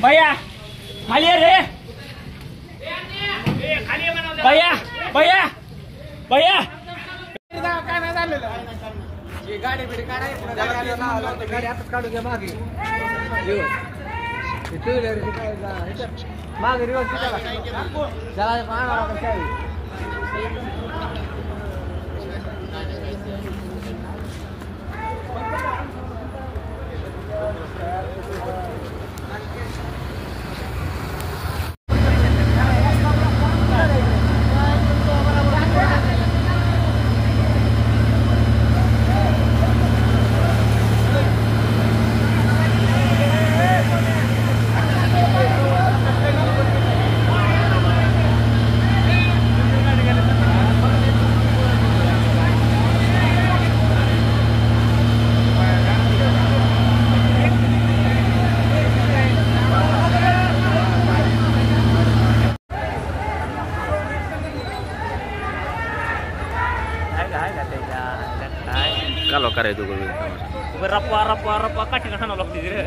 भैया खाली रे भैया भैया भैया काय नाही झालेलं गाडी बिडी काढायची गाडी आताच काढू घ्या मागे मागे रिवर्स कालो करायचो रप्पा रप्पा रप्पा काठी खाणं लागते रे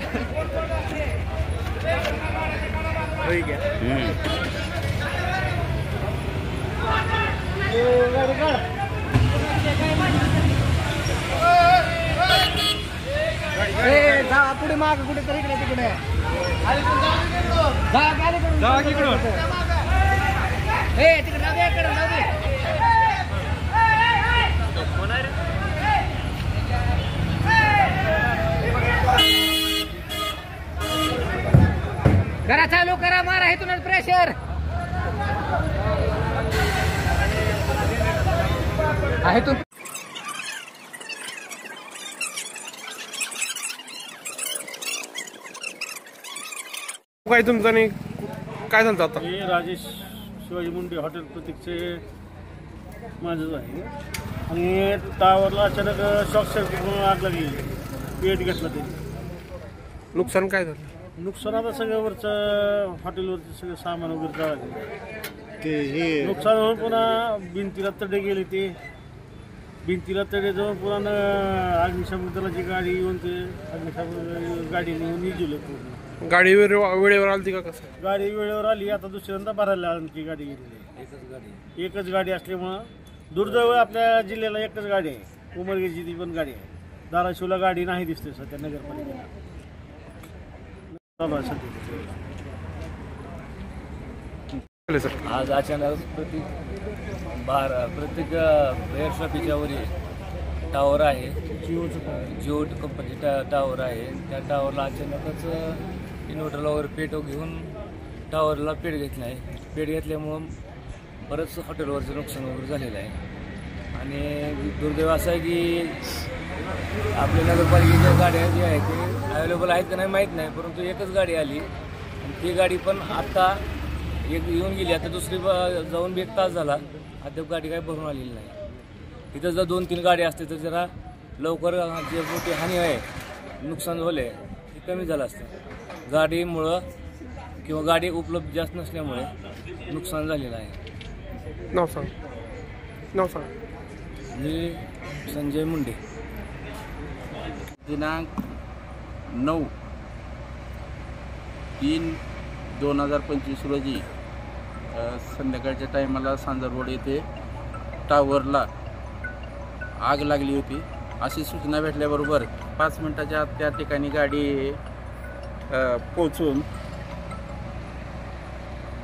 जा पुढे माग कुठे तरी इकडे तिकडे करा चालू करा मारा इथूनच प्रेशर आहे तू काय तुमचं नाही काय झालं आता? हे राजेश शिवाजी मुंडे हॉटेल प्रतीकचे माझंच आहे आणि टावरला अचानक शॉक सर्किट म्हणून आग लागली पेट घेतला ते नुकसान काय झालं? नुकसान आता सगळ्यावरचं हॉटेलवरचं सगळं सामान वगैरे जाळलं ते हे नुकसान होऊन पुन्हा भिंतीला तडे गेले ते भिंतीला तडे जाऊन पुन्हा अग्निशामक दलाची गाडी येऊन ते अग्निशामक गाडी नेऊन निजवलं पूर्ण गाडी वेळेवर आली का कसं? गाडी वेळेवर आली आता दुसऱ्यांदा भरायला आणखी गाडी गेलेली एकच गाडी असल्यामुळं दुर्दैव आपल्या जिल्ह्याला एकच गाडी आहे उमरगेची ती पण गाडी आहे धाराशिवला गाडी नाही दिसते सध्या नगरपालिकेला आज अचानक प्रत्येक एअर शॉपीच्या वरील टावर आहे जिओ कंपनीचा टावर आहे त्या टावरला अचानकच इन्व्हर्टरला वगैरे पेट घेऊन टावरला पेट घेतला आहे पेट घेतल्यामुळं बरंच हॉटेलवरचं नुकसान वगैरे झालेलं आहे आणि दुर्दैव असं आहे की आपल्या नगरपालिकेच्या गाड्या ज्या आहेत ते अवेलेबल आहेत का नाही माहीत नाही परंतु एकच गाडी आली आणि ती गाडी पण आत्ता एक येऊन गेली आता दुसरी जाऊन 1 तास झाला अद्याप गाडी काही भरून आलेली नाही इथं जर 2-3 गाड्या असते तर जरा लवकर जे मोठी हानी आहे नुकसान झाले ते कमी झालं असतं गाडीमुळं किंवा गाडी उपलब्ध जास्त नसल्यामुळे नुकसान झालेलं आहे नाव सांग मी संजय मुंडे दिनांक 9/3/2025 रोजी संध्याकाळच्या टायमाला सांजार रोड येथे टावरला आग लागली होती अशी सूचना भेटल्याबरोबर 5 मिनिटाच्या आत त्या ठिकाणी गाडी पोहोचून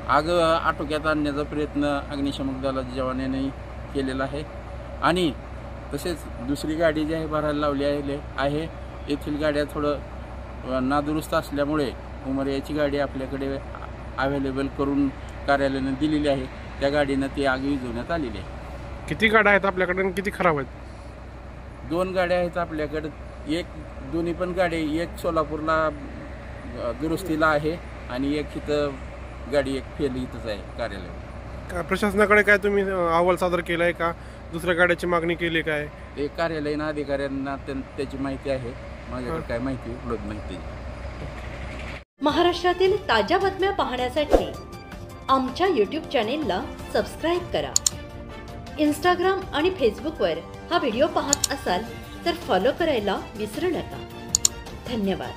आग आटोक्यात आणण्याचा प्रयत्न अग्निशमक दलाच्या जवानांनी केलेला आहे आणि तसेच दुसरी गाडी जी आहे भरायला लावली आहे येथील गाड्या थोडं नादुरुस्त असल्यामुळे उमरियाची गाडी आपल्याकडे अवेलेबल करून कार्यालयाने दिलेली आहे त्या गाडीनं ती आग विझवण्यात आलेली आहे किती गाड्या आहेत आपल्याकडे आणि किती खराब आहेत? 2 गाड्या आहेत आपल्याकडे दोन्ही पण गाडी एक सोलापूरला दुरुस्तीला आहे आणि एक इथं गाडी एक फेल इथंच आहे कार्यालयात काय प्रशासनाकडे काय तुम्ही अहवाल सादर केलाय का दुसऱ्या गाड्याची मागणी केली काय? ते कार्यालयीन अधिकाऱ्यांना त्याची माहिती आहे माझ्याकडे काय माहिती उपलब्ध माहिती महाराष्ट्रातील ताज्या बातम्या पाहण्यासाठी आमच्या YouTube चॅनेलला सबस्क्राईब करा इंस्टाग्राम आणि फेसबुकवर हा व्हिडिओ पाहत असाल तर फॉलो करायला विसरू नका धन्यवाद।